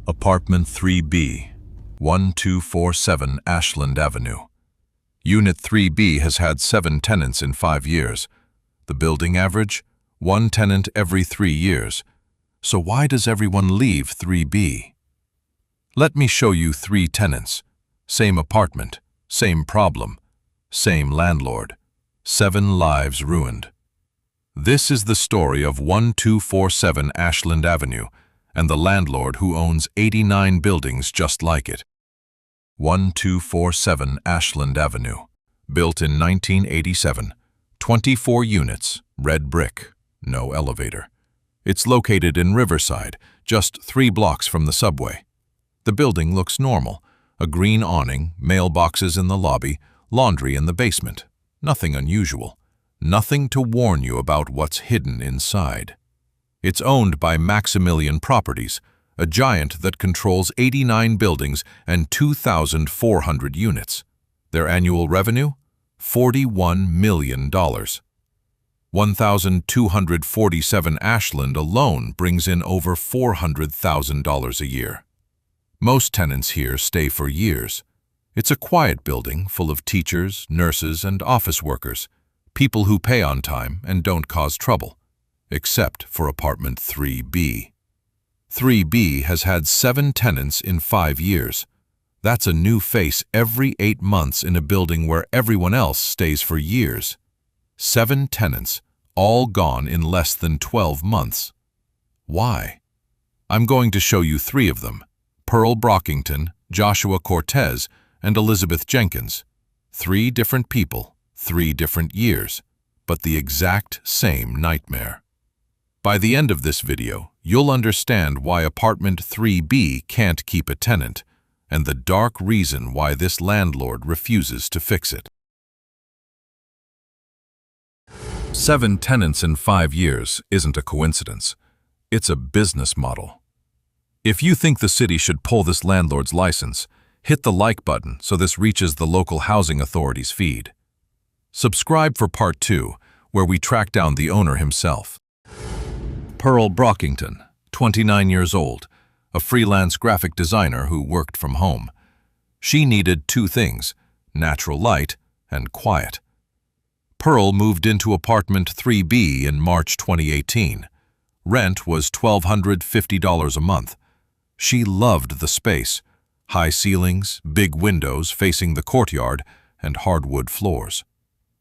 Apartment 3B, 1247 Ashland Avenue. Unit 3B has had 7 tenants in 5 years. The building average? 1 tenant every 3 years. So why does everyone leave 3B? Let me show you 3 tenants. Same apartment, same problem, same landlord. 7 lives ruined. This is the story of 1247 Ashland Avenue and the landlord who owns 89 buildings just like it. 1247 Ashland Avenue, built in 1987, 24 units, red brick, no elevator. It's located in Riverside, just 3 blocks from the subway. The building looks normal, a green awning, mailboxes in the lobby, laundry in the basement. Nothing unusual, nothing to warn you about what's hidden inside. It's owned by Maximilian Properties, a giant that controls 89 buildings and 2,400 units. Their annual revenue? $41 million. 1,247 Ashland alone brings in over $400,000 a year. Most tenants here stay for years. It's a quiet building full of teachers, nurses, and office workers, people who pay on time and don't cause trouble, except for apartment 3B. 3B has had 7 tenants in 5 years. That's a new face every 8 months in a building where everyone else stays for years. 7 tenants, all gone in less than 12 months. Why? I'm going to show you 3 of them: Pearl Brockington, Joshua Cortes, and Elizabeth Jenkins. 3 different people, 3 different years, but the exact same nightmare. By the end of this video, you'll understand why apartment 3B can't keep a tenant, and the dark reason why this landlord refuses to fix it. 7 tenants in 5 years isn't a coincidence. It's a business model. If you think the city should pull this landlord's license, hit the like button so this reaches the local housing authority's feed. Subscribe for part 2, where we track down the owner himself. Pearl Brockington, 29 years old, a freelance graphic designer who worked from home. She needed 2 things: natural light and quiet. Pearl moved into apartment 3B in March 2018. Rent was $1,250 a month. She loved the space: high ceilings, big windows facing the courtyard, and hardwood floors.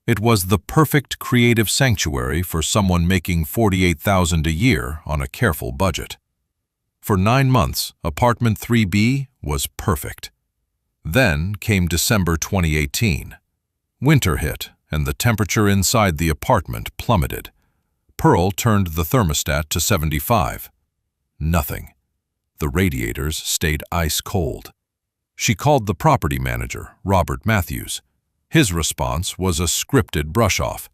It was the perfect creative sanctuary for someone making $48,000 a year on a careful budget. For 9 months, apartment 3B was perfect. Then came December 2018. Winter hit, and the temperature inside the apartment plummeted. Pearl turned the thermostat to 75. Nothing. The radiators stayed ice cold. She called the property manager, Robert Matthews. His response was a scripted brush-off.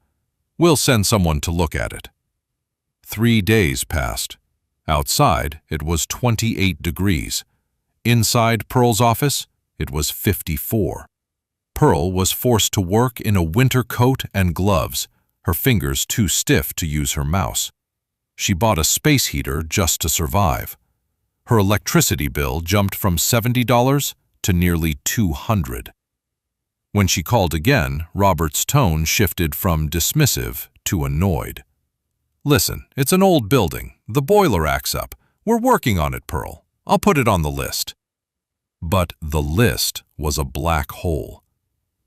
"We'll send someone to look at it." 3 days passed. Outside, it was 28 degrees. Inside Pearl's office, it was 54. Pearl was forced to work in a winter coat and gloves, her fingers too stiff to use her mouse. She bought a space heater just to survive. Her electricity bill jumped from $70 to nearly $200. When she called again, Robert's tone shifted from dismissive to annoyed. "Listen, it's an old building. The boiler acts up. We're working on it, Pearl. I'll put it on the list." But the list was a black hole.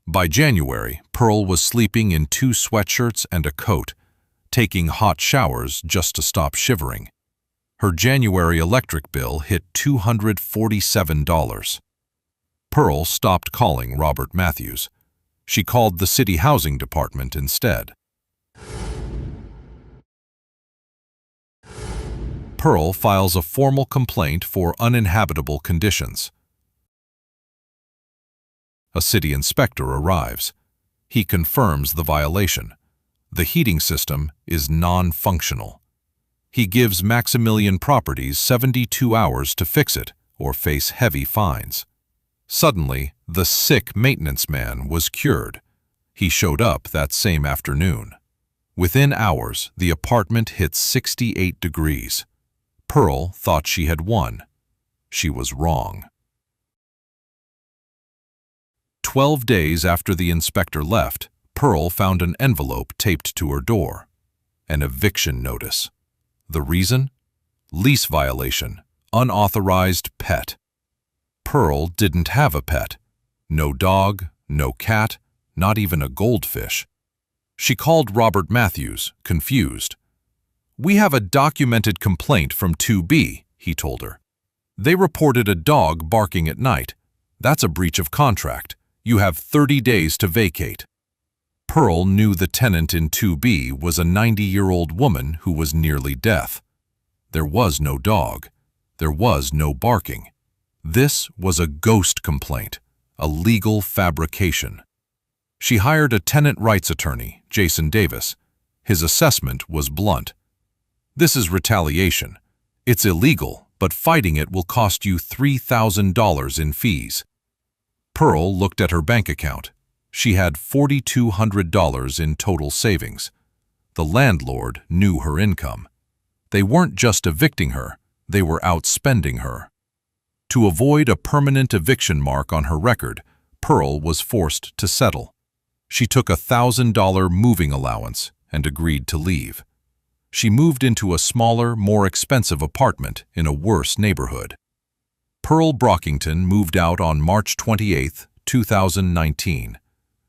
By January, Pearl was sleeping in 2 sweatshirts and a coat, taking hot showers just to stop shivering. Her January electric bill hit $247. Pearl stopped calling Robert Matthews. She called the city housing department instead. Pearl files a formal complaint for uninhabitable conditions. A city inspector arrives. He confirms the violation. The heating system is non-functional. He gives Maximilian Properties 72 hours to fix it or face heavy fines. Suddenly, the sick maintenance man was cured. He showed up that same afternoon. Within hours, the apartment hit 68 degrees. Pearl thought she had won. she was wrong. 12 days after the inspector left, Pearl found an envelope taped to her door. An eviction notice. The reason? Lease violation. Unauthorized pet. Pearl didn't have a pet. No dog, no cat, not even a goldfish. She called Robert Matthews, confused. "We have a documented complaint from 2B, he told her. "They reported a dog barking at night. That's a breach of contract. You have 30 days to vacate." Pearl knew the tenant in 2B was a 90-year-old woman who was nearly deaf. There was no dog. There was no barking. This was a ghost complaint, a legal fabrication. She hired a tenant rights attorney, Jason Davis. His assessment was blunt. "This is retaliation. It's illegal, but fighting it will cost you $3,000 in fees." Pearl looked at her bank account. She had $4,200 in total savings. The landlord knew her income. They weren't just evicting her, they were outspending her. To avoid a permanent eviction mark on her record, Pearl was forced to settle. She took a $1,000 moving allowance and agreed to leave. She moved into a smaller, more expensive apartment in a worse neighborhood. Pearl Brockington moved out on March 28, 2019.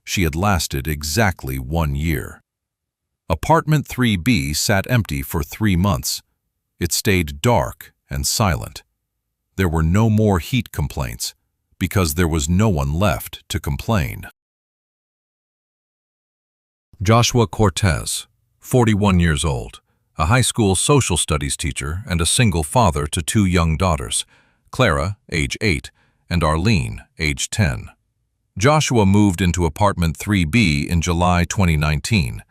She had lasted exactly 1 year. Apartment 3B sat empty for 3 months. It stayed dark and silent. There were no more heat complaints because there was no one left to complain. Joshua Cortes, 41 years old, a high school social studies teacher and a single father to 2 young daughters, Clara, age 8, and Arlene, age 10. Joshua moved into apartment 3B in July 2019.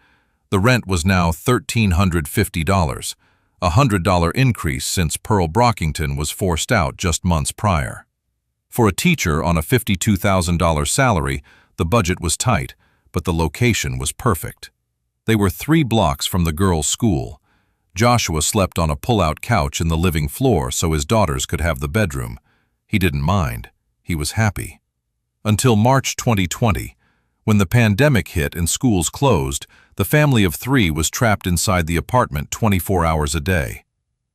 The rent was now $1,350, a $100 increase since Pearl Brockington was forced out just months prior. For a teacher on a $52,000 salary, the budget was tight, but the location was perfect. They were 3 blocks from the girls' school. Joshua slept on a pull-out couch in the living floor so his daughters could have the bedroom. He didn't mind. He was happy. Until March 2020, when the pandemic hit and schools closed, the family of 3 was trapped inside the apartment 24 hours a day.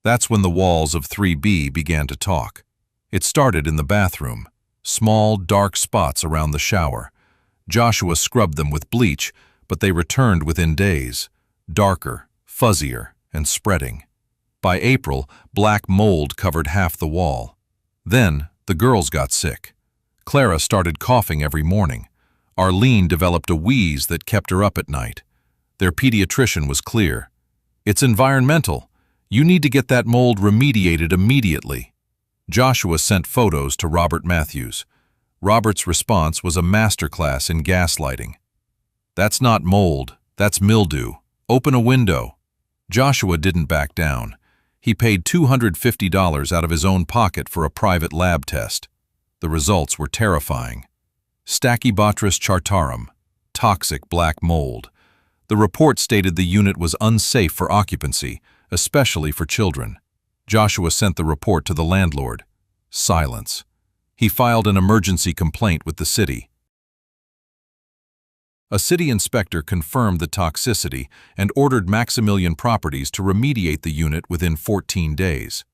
That's when the walls of 3B began to talk. It started in the bathroom, small, dark spots around the shower. Joshua scrubbed them with bleach, but they returned within days, darker, fuzzier, and spreading. By April, black mold covered half the wall. Then, the girls got sick. Clara started coughing every morning. Arlene developed a wheeze that kept her up at night. Their pediatrician was clear. "It's environmental. You need to get that mold remediated immediately." Joshua sent photos to Robert Matthews. Robert's response was a masterclass in gaslighting. "That's not mold, that's mildew. Open a window." Joshua didn't back down. He paid $250 out of his own pocket for a private lab test. The results were terrifying. Stachybotrys chartarum, toxic black mold. The report stated the unit was unsafe for occupancy, especially for children. Joshua sent the report to the landlord. Silence. He filed an emergency complaint with the city. A city inspector confirmed the toxicity and ordered Maximilian Properties to remediate the unit within 14 days.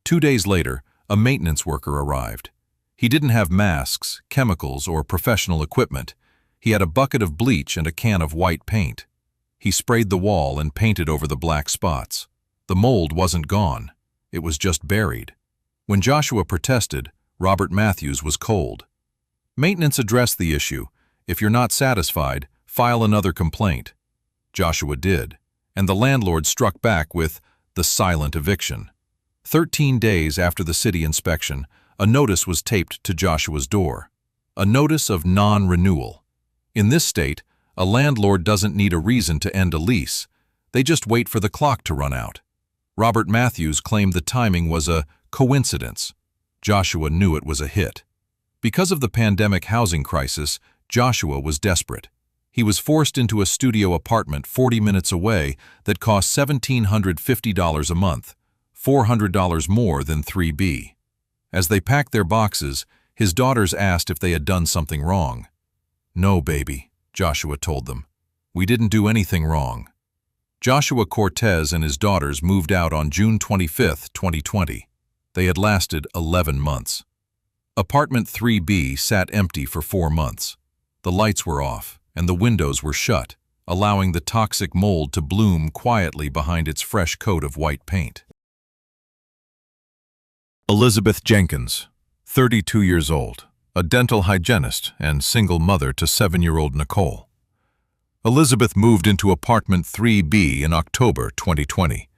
2 days later, a maintenance worker arrived. He didn't have masks, chemicals, or professional equipment. He had a bucket of bleach and a can of white paint. He sprayed the wall and painted over the black spots. The mold wasn't gone. It was just buried. When Joshua protested, Robert Matthews was cold. Maintenance addressed the issue. "If you're not satisfied, file another complaint." Joshua did, and the landlord struck back with the silent eviction. 13 days after the city inspection, a notice was taped to Joshua's door. A notice of non-renewal. In this state, a landlord doesn't need a reason to end a lease. They just wait for the clock to run out. Robert Matthews claimed the timing was a coincidence. Joshua knew it was a hit. Because of the pandemic housing crisis, Joshua was desperate. He was forced into a studio apartment 40 minutes away that cost $1,750 a month, $400 more than 3B. As they packed their boxes, his daughters asked if they had done something wrong. "No, baby," Joshua told them. "We didn't do anything wrong." Joshua Cortes and his daughters moved out on June 25, 2020. They had lasted 11 months. Apartment 3B sat empty for 4 months. The lights were off, and the windows were shut, allowing the toxic mold to bloom quietly behind its fresh coat of white paint. Elizabeth Jenkins, 32 years old, a dental hygienist and single mother to 7-year-old Nicole. Elizabeth moved into apartment 3B in October 2020.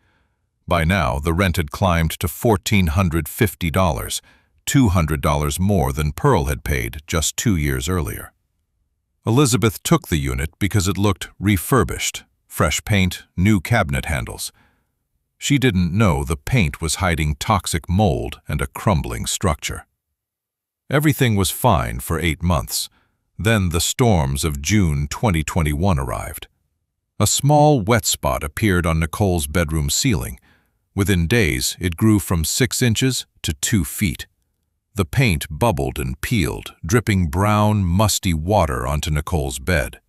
By now, the rent had climbed to $1,450, $200 more than Pearl had paid just 2 years earlier. Elizabeth took the unit because it looked refurbished, fresh paint, new cabinet handles. She didn't know the paint was hiding toxic mold and a crumbling structure. Everything was fine for 8 months. Then the storms of June 2021 arrived. A small wet spot appeared on Nicole's bedroom ceiling. Within days, it grew from 6 inches to 2 feet. The paint bubbled and peeled, dripping brown, musty water onto Nicole's bed.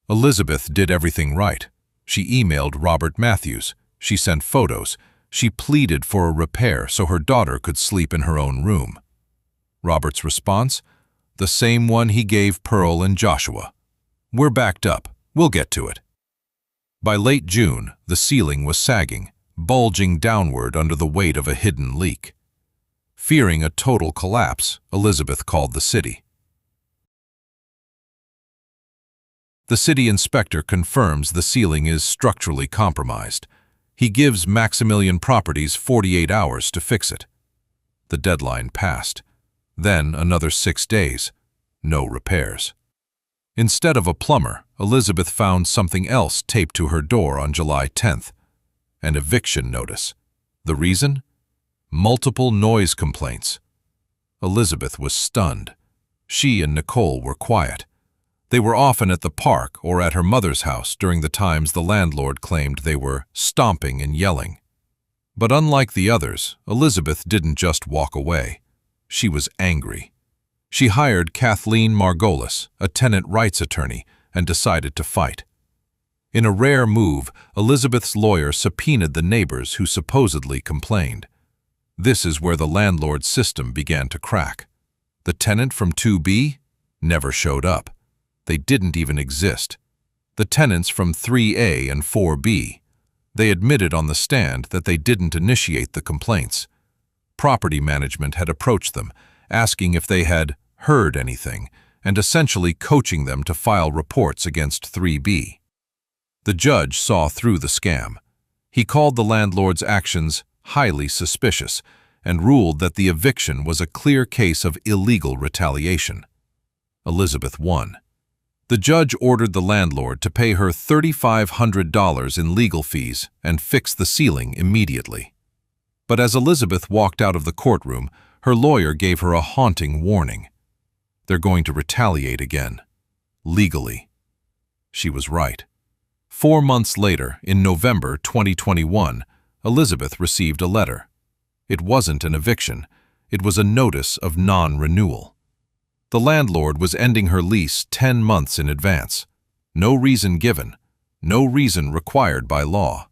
Elizabeth did everything right. She emailed Robert Matthews. She sent photos. She pleaded for a repair so her daughter could sleep in her own room. Robert's response? The same one he gave Pearl and Joshua. "We're backed up. We'll get to it." By late June, the ceiling was sagging, bulging downward under the weight of a hidden leak. Fearing a total collapse, Elizabeth called the city. The city inspector confirms the ceiling is structurally compromised. He gives Maximilian Properties 48 hours to fix it. The deadline passed. Then another 6 days. No repairs. Instead of a plumber, Elizabeth found something else taped to her door on July 10th. An eviction notice. The reason? Multiple noise complaints. Elizabeth was stunned. She and Nicole were quiet. They were often at the park or at her mother's house during the times the landlord claimed they were stomping and yelling. But unlike the others, Elizabeth didn't just walk away. She was angry. She hired Kathleen Margolis, a tenant rights attorney, and decided to fight. In a rare move, Elizabeth's lawyer subpoenaed the neighbors who supposedly complained. This is where the landlord system began to crack. The tenant from 2B never showed up. They didn't even exist. The tenants from 3A and 4B, they admitted on the stand that they didn't initiate the complaints. Property management had approached them, asking if they had heard anything, and essentially coaching them to file reports against 3B. The judge saw through the scam. He called the landlord's actions highly suspicious and ruled that the eviction was a clear case of illegal retaliation. Elizabeth won. The judge ordered the landlord to pay her $3,500 in legal fees and fix the ceiling immediately. But as Elizabeth walked out of the courtroom, her lawyer gave her a haunting warning. They're going to retaliate again. Legally. She was right. 4 months later, in November 2021, Elizabeth received a letter. It wasn't an eviction. It was a notice of non-renewal. The landlord was ending her lease 10 months in advance. No reason given. No reason required by law.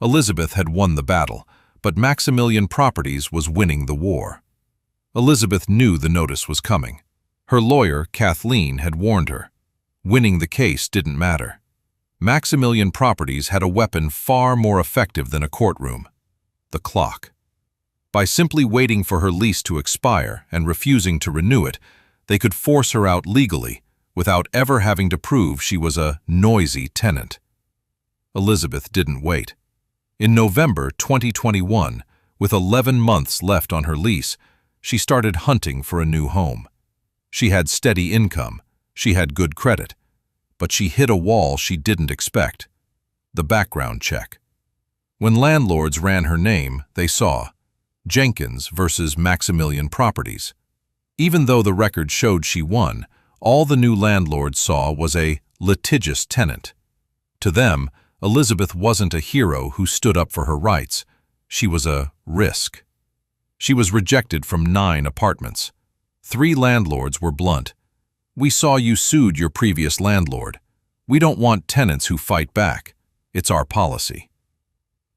Elizabeth had won the battle, but Maximilian Properties was winning the war. Elizabeth knew the notice was coming. Her lawyer, Kathleen, had warned her. Winning the case didn't matter. Maximilian Properties had a weapon far more effective than a courtroom: the clock. By simply waiting for her lease to expire and refusing to renew it, they could force her out legally without ever having to prove she was a noisy tenant. Elizabeth didn't wait. In November 2021, with 11 months left on her lease, she started hunting for a new home. She had steady income, she had good credit, but she hit a wall she didn't expect: the background check. When landlords ran her name, they saw Jenkins versus Maximilian Properties. Even though the record showed she won, all the new landlord saw was a litigious tenant. To them, Elizabeth wasn't a hero who stood up for her rights. She was a risk. She was rejected from 9 apartments. 3 landlords were blunt. "We saw you sued your previous landlord. We don't want tenants who fight back. It's our policy."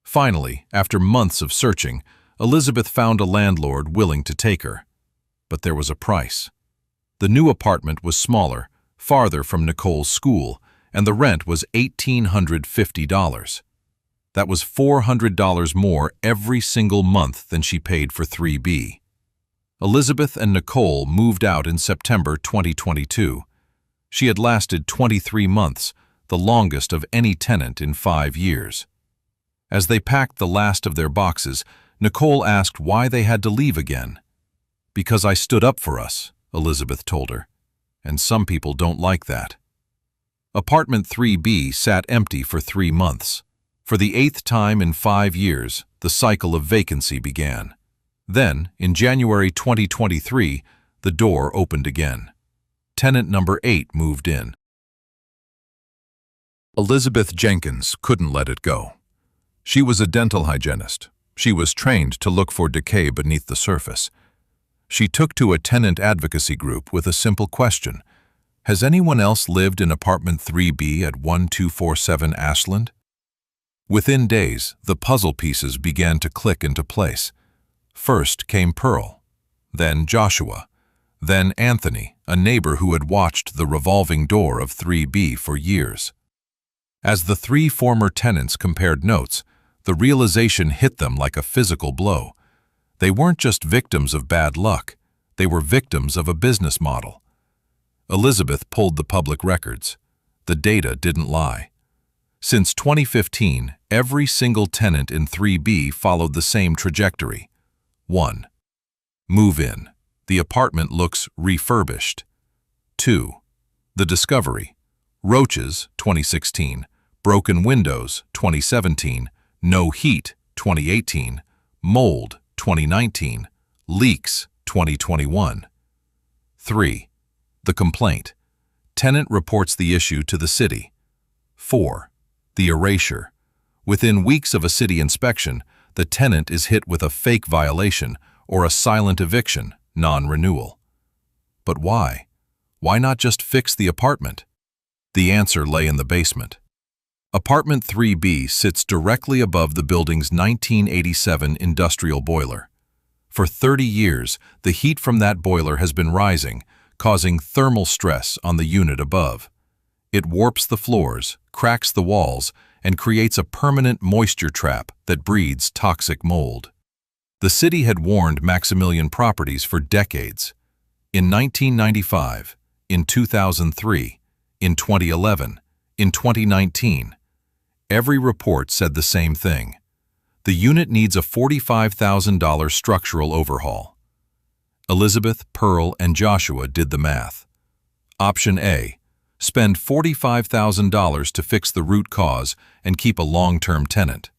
Finally, after months of searching, Elizabeth found a landlord willing to take her. But there was a price. The new apartment was smaller, farther from Nicole's school, and the rent was $1,850. That was $400 more every single month than she paid for 3B. Elizabeth and Nicole moved out in September 2022. She had lasted 23 months, the longest of any tenant in 5 years. As they packed the last of their boxes, Nicole asked why they had to leave again. "Because I stood up for us," Elizabeth told her, "and some people don't like that." Apartment 3B sat empty for 3 months. For the 8th time in 5 years, the cycle of vacancy began. Then, in January 2023, the door opened again. Tenant number 8 moved in. Elizabeth Jenkins couldn't let it go. She was a dental hygienist. She was trained to look for decay beneath the surface. She took to a tenant advocacy group with a simple question: "Has anyone else lived in apartment 3B at 1247 Ashland?" Within days, the puzzle pieces began to click into place. First came Pearl, then Joshua, then Anthony, a neighbor who had watched the revolving door of 3B for years. As the 3 former tenants compared notes, the realization hit them like a physical blow. They weren't just victims of bad luck, they were victims of a business model. Elizabeth pulled the public records. The data didn't lie. Since 2015, every single tenant in 3B followed the same trajectory. 1. Move in. The apartment looks refurbished. 2. The discovery. Roaches, 2016. Broken windows, 2017. No heat, 2018. Mold, 2019. Leaks, 2021. 3. The complaint. Tenant reports the issue to the city. 4. The erasure. Within weeks of a city inspection, the tenant is hit with a fake violation or a silent eviction, non-renewal. But why? Why not just fix the apartment? The answer lay in the basement. Apartment 3B sits directly above the building's 1987 industrial boiler. For 30 years, the heat from that boiler has been rising, causing thermal stress on the unit above. It warps the floors, cracks the walls, and creates a permanent moisture trap that breeds toxic mold. The city had warned Maximilian Properties for decades. In 1995, in 2003, in 2011, in 2019, every report said the same thing. The unit needs a $45,000 structural overhaul. Elizabeth, Pearl, and Joshua did the math. Option A: spend $45,000 to fix the root cause and keep a long-term tenant.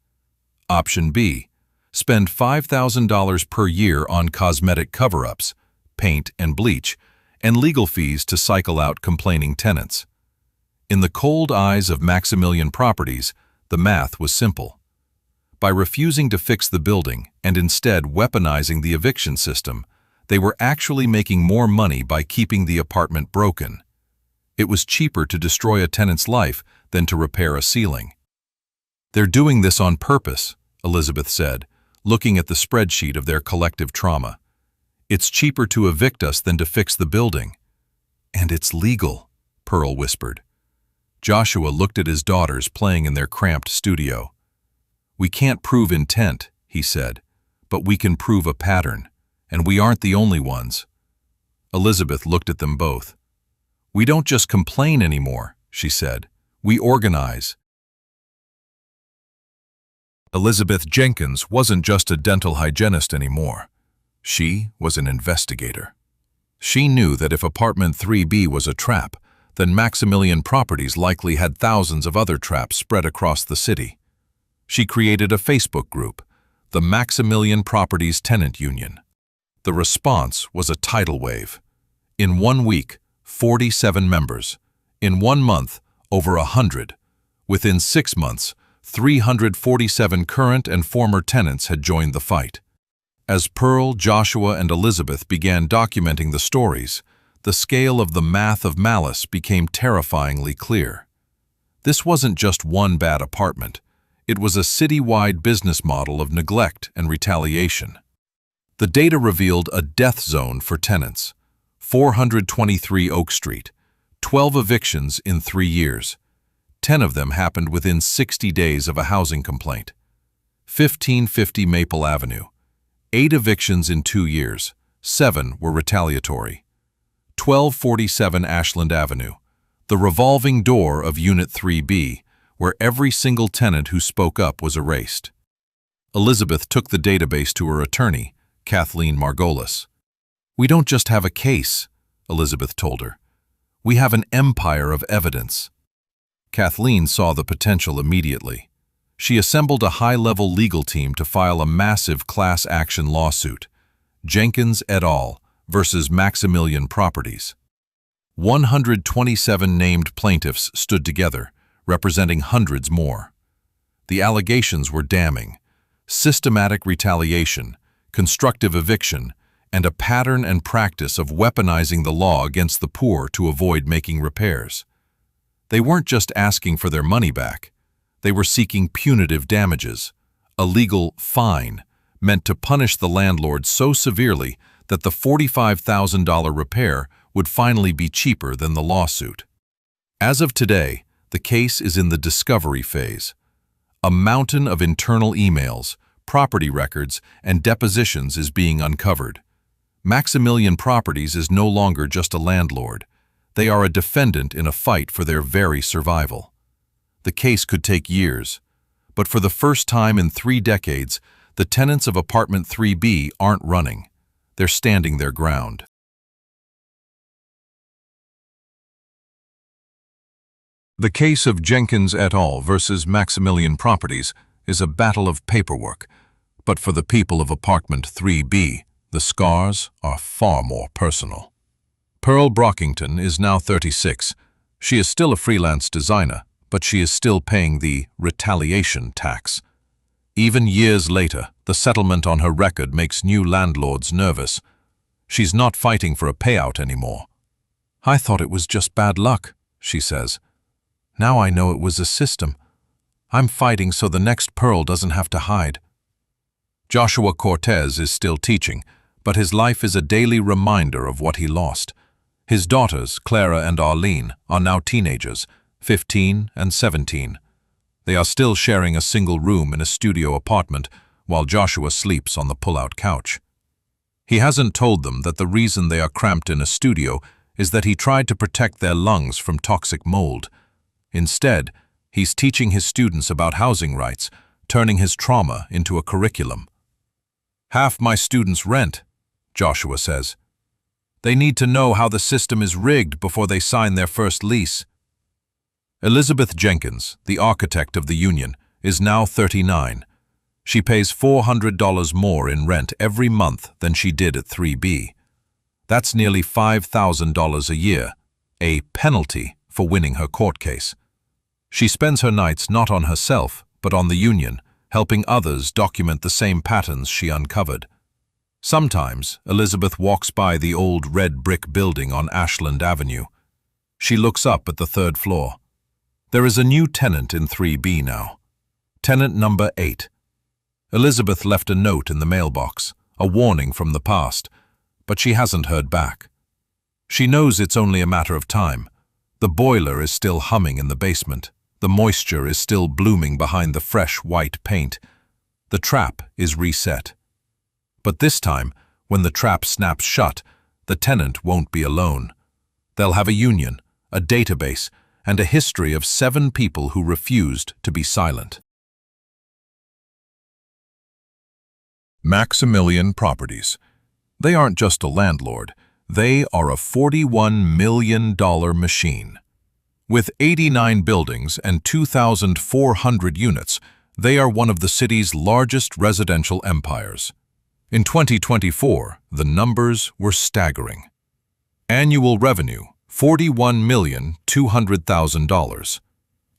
Option B: spend $5,000 per year on cosmetic cover-ups, paint and bleach, and legal fees to cycle out complaining tenants. In the cold eyes of Maximilian Properties, the math was simple. By refusing to fix the building and instead weaponizing the eviction system, they were actually making more money by keeping the apartment broken. It was cheaper to destroy a tenant's life than to repair a ceiling. "They're doing this on purpose," Elizabeth said, looking at the spreadsheet of their collective trauma. "It's cheaper to evict us than to fix the building." "And it's legal," Pearl whispered. Joshua looked at his daughters playing in their cramped studio. "We can't prove intent," he said, "but we can prove a pattern, and we aren't the only ones." Elizabeth looked at them both. "We don't just complain anymore," she said. "We organize." Elizabeth Jenkins wasn't just a dental hygienist anymore. She was an investigator. She knew that if apartment 3B was a trap, then Maximilian Properties likely had thousands of other traps spread across the city. She created a Facebook group, the Maximilian Properties Tenant Union. The response was a tidal wave. In 1 week, 47 members. In 1 month, over 100. Within 6 months, 347 current and former tenants had joined the fight. As Pearl, Joshua, and Elizabeth began documenting the stories, the scale of the math of malice became terrifyingly clear. This wasn't just one bad apartment. It was a city-wide business model of neglect and retaliation. The data revealed a death zone for tenants: 423 Oak Street, 12 evictions in 3 years. 10 of them happened within 60 days of a housing complaint. 1550 Maple Avenue, 8 evictions in 2 years, 7 were retaliatory. 1247 Ashland Avenue, the revolving door of Unit 3B, where every single tenant who spoke up was erased. Elizabeth took the database to her attorney, Kathleen Margolis. "We don't just have a case," Elizabeth told her. "We have an empire of evidence." Kathleen saw the potential immediately. She assembled a high-level legal team to file a massive class action lawsuit, Jenkins et al. Versus Maximilian Properties. 127 named plaintiffs stood together, representing hundreds more. The allegations were damning: systematic retaliation, constructive eviction, and a pattern and practice of weaponizing the law against the poor to avoid making repairs. They weren't just asking for their money back. They were seeking punitive damages, a legal fine meant to punish the landlord so severely that the $45,000 repair would finally be cheaper than the lawsuit. As of today, the case is in the discovery phase. A mountain of internal emails, property records, and depositions is being uncovered. Maximilian Properties is no longer just a landlord. They are a defendant in a fight for their very survival. The case could take years, but for the first time in 3 decades, the tenants of Apartment 3B aren't running. They're standing their ground. The case of Jenkins et al. Versus Maximilian Properties is a battle of paperwork, but for the people of Apartment 3B, the scars are far more personal. Pearl Brockington is now 36. She is still a freelance designer, but she is still paying the retaliation tax. Even years later, the settlement on her record makes new landlords nervous. She's not fighting for a payout anymore. "I thought it was just bad luck," she says. "Now I know it was a system. I'm fighting so the next Pearl doesn't have to hide." Joshua Cortes is still teaching, but his life is a daily reminder of what he lost. His daughters, Clara and Arlene, are now teenagers, 15 and 17. They are still sharing a single room in a studio apartment while Joshua sleeps on the pull-out couch. He hasn't told them that the reason they are cramped in a studio is that he tried to protect their lungs from toxic mold. Instead, he's teaching his students about housing rights, turning his trauma into a curriculum. "Half my students rent," Joshua says. "They need to know how the system is rigged before they sign their first lease." Elizabeth Jenkins, the architect of the union, is now 39. She pays $400 more in rent every month than she did at 3B. That's nearly $5,000 a year, a penalty for winning her court case. She spends her nights not on herself, but on the union, helping others document the same patterns she uncovered. Sometimes, Elizabeth walks by the old red brick building on Ashland Avenue. She looks up at the 3rd floor. There is a new tenant in 3B now. Tenant number 8. Elizabeth left a note in the mailbox, a warning from the past, but she hasn't heard back. She knows it's only a matter of time. The boiler is still humming in the basement. The moisture is still blooming behind the fresh white paint. The trap is reset. But this time, when the trap snaps shut, the tenant won't be alone. They'll have a union, a database, and a history of 7 people who refused to be silent. Maximilian Properties. They aren't just a landlord. They are a $41 million machine. With 89 buildings and 2,400 units, they are one of the city's largest residential empires. In 2024, the numbers were staggering. Annual revenue, $41,200,000.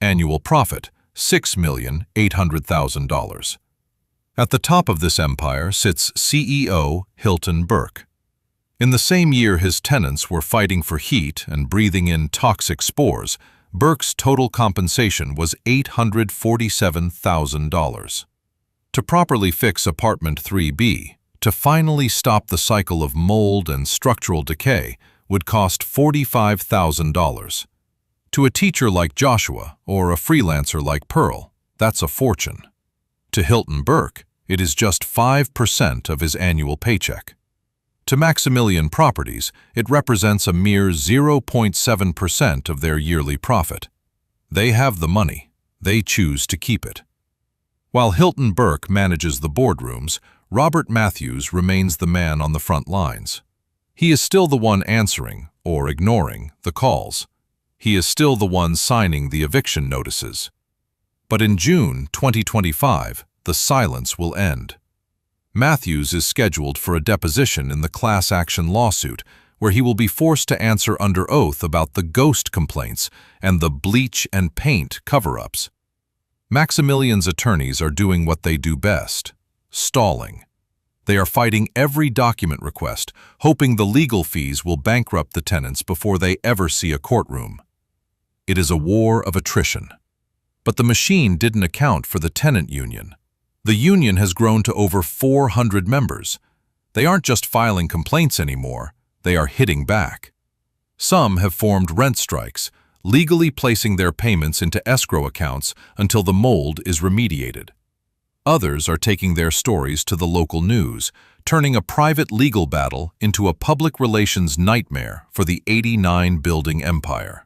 Annual profit, $6,800,000. At the top of this empire sits CEO Hilton Burke. In the same year his tenants were fighting for heat and breathing in toxic spores, Burke's total compensation was $847,000. To properly fix apartment 3B, to finally stop the cycle of mold and structural decay, would cost $45,000. To a teacher like Joshua or a freelancer like Pearl, that's a fortune. To Hilton Burke, it is just 5% of his annual paycheck. To Maximilian Properties, it represents a mere 0.7% of their yearly profit. They have the money. They choose to keep it. While Hilton Burke manages the boardrooms, Robert Matthews remains the man on the front lines. He is still the one answering, or ignoring, the calls. He is still the one signing the eviction notices. But in June 2025, the silence will end. Matthews is scheduled for a deposition in the class action lawsuit, where he will be forced to answer under oath about the ghost complaints and the bleach and paint cover-ups. Maximilian's attorneys are doing what they do best: stalling. They are fighting every document request, hoping the legal fees will bankrupt the tenants before they ever see a courtroom. It is a war of attrition. But the machine didn't account for the tenant union. The union has grown to over 400 members. They aren't just filing complaints anymore, they are hitting back. Some have formed rent strikes, legally placing their payments into escrow accounts until the mold is remediated. Others are taking their stories to the local news, turning a private legal battle into a public relations nightmare for the 89-building empire.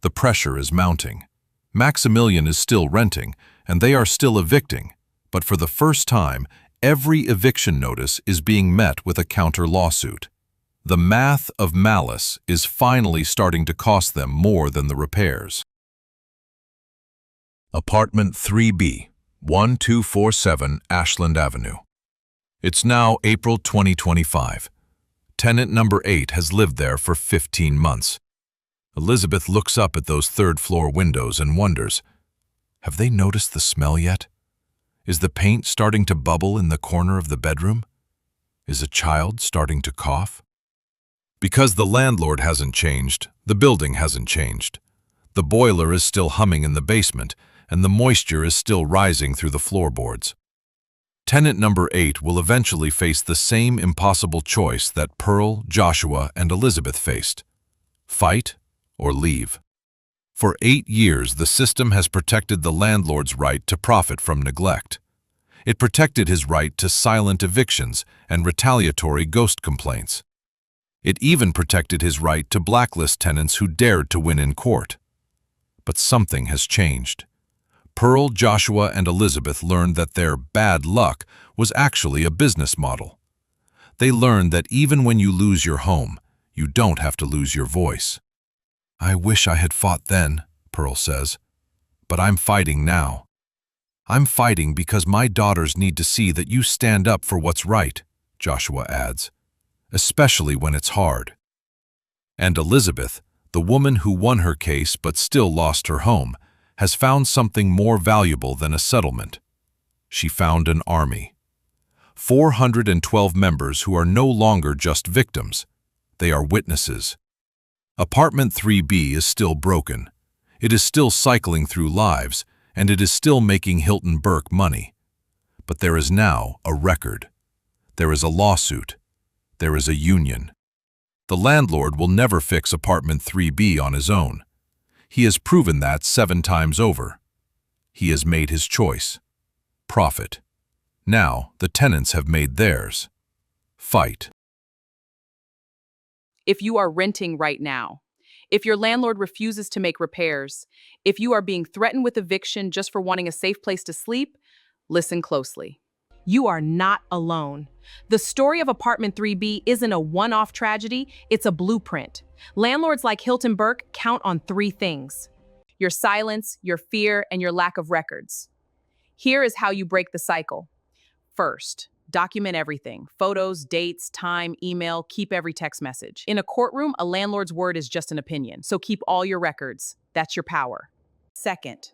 The pressure is mounting. Maximilian is still renting, and they are still evicting, but for the first time, every eviction notice is being met with a counter-lawsuit. The math of malice is finally starting to cost them more than the repairs. Apartment 3B, 1247 Ashland Avenue. It's now April 2025. Tenant number 8 has lived there for 15 months. Elizabeth looks up at those third-floor windows and wonders, have they noticed the smell yet? Is the paint starting to bubble in the corner of the bedroom? Is a child starting to cough? Because the landlord hasn't changed, the building hasn't changed. The boiler is still humming in the basement, and the moisture is still rising through the floorboards. Tenant number 8 will eventually face the same impossible choice that Pearl, Joshua, and Elizabeth faced: fight or leave. For 8 years, the system has protected the landlord's right to profit from neglect. It protected his right to silent evictions and retaliatory ghost complaints. It even protected his right to blacklist tenants who dared to win in court. But something has changed. Pearl, Joshua, and Elizabeth learned that their bad luck was actually a business model. They learned that even when you lose your home, you don't have to lose your voice. I wish I had fought then, Pearl says, but I'm fighting now. I'm fighting because my daughters need to see that you stand up for what's right, Joshua adds, especially when it's hard. And Elizabeth, the woman who won her case but still lost her home, has found something more valuable than a settlement. She found an army. 412 members who are no longer just victims. They are witnesses. Apartment 3B is still broken. It is still cycling through lives, and it is still making Hilton Burke money. But there is now a record. There is a lawsuit. There is a union. The landlord will never fix Apartment 3B on his own. He has proven that 7 times over. He has made his choice. Profit. Now the tenants have made theirs. Fight. If you are renting right now, if your landlord refuses to make repairs, if you are being threatened with eviction just for wanting a safe place to sleep, listen closely. You are not alone. The story of Apartment 3B isn't a one-off tragedy, it's a blueprint. Landlords like Hilton Burke count on 3 things: your silence, your fear, and your lack of records. Here is how you break the cycle. First, document everything: photos, dates, time, email, keep every text message. In a courtroom, a landlord's word is just an opinion, so keep all your records. That's your power. Second,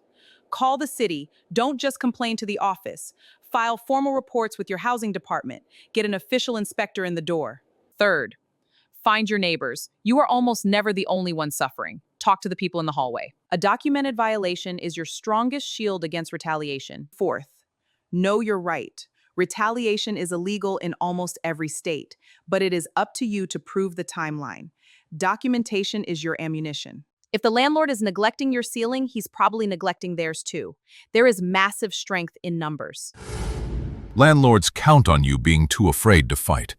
call the city. Don't just complain to the office. File formal reports with your housing department. Get an official inspector in the door. Third, find your neighbors. You are almost never the only one suffering. Talk to the people in the hallway. A documented violation is your strongest shield against retaliation. Fourth, know your right. Retaliation is illegal in almost every state, but it is up to you to prove the timeline. Documentation is your ammunition. If the landlord is neglecting your ceiling, he's probably neglecting theirs too. There is massive strength in numbers. Landlords count on you being too afraid to fight.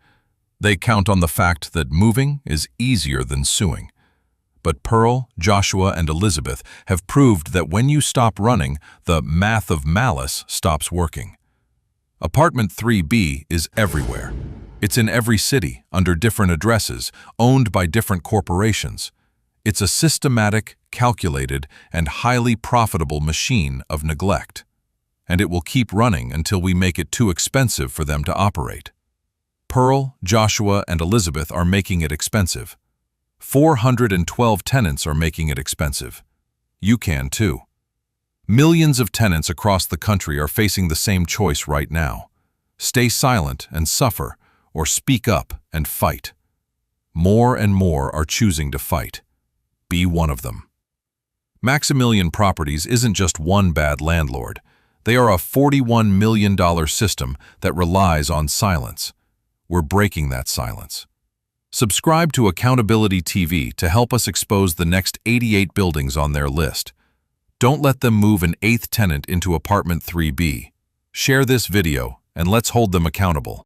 They count on the fact that moving is easier than suing. But Pearl, Joshua, and Elizabeth have proved that when you stop running, the math of malice stops working. Apartment 3B is everywhere. It's in every city, under different addresses, owned by different corporations. It's a systematic, calculated, and highly profitable machine of neglect. And it will keep running until we make it too expensive for them to operate. Pearl, Joshua, and Elizabeth are making it expensive. 412 tenants are making it expensive. You can too. Millions of tenants across the country are facing the same choice right now. Stay silent and suffer, or speak up and fight. More and more are choosing to fight. Be one of them. Maximilian Properties isn't just one bad landlord. They are a $41 million system that relies on silence. We're breaking that silence. Subscribe to Accountability TV to help us expose the next 88 buildings on their list. Don't let them move an 8th tenant into apartment 3B. Share this video and let's hold them accountable.